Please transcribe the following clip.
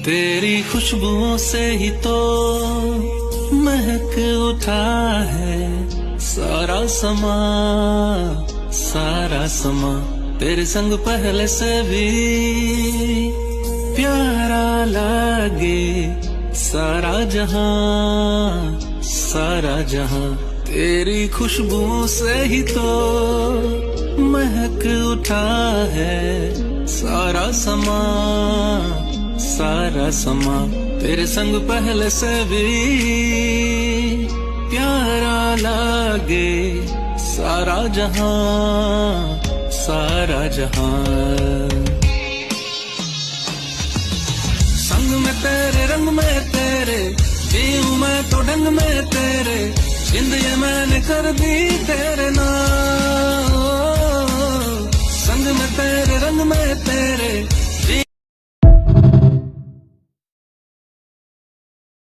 तेरी खुशबुओं से ही तो महक उठा है सारा समा, सारा समा। तेरे संग पहले से भी प्यारा लागे सारा जहां, सारा जहां। तेरी खुशबुओं से ही तो महक उठा है सारा समा, सारा समा। तेरे संग पहले से भी प्यारा लागे सारा जहां, सारा जहां। संग में तेरे, रंग में तेरे, जीऊं मैं तो ढंग में तेरे। जिंदगी मैंने कर दी तेरे नाम। संग में तेरे, रंग में तेरे,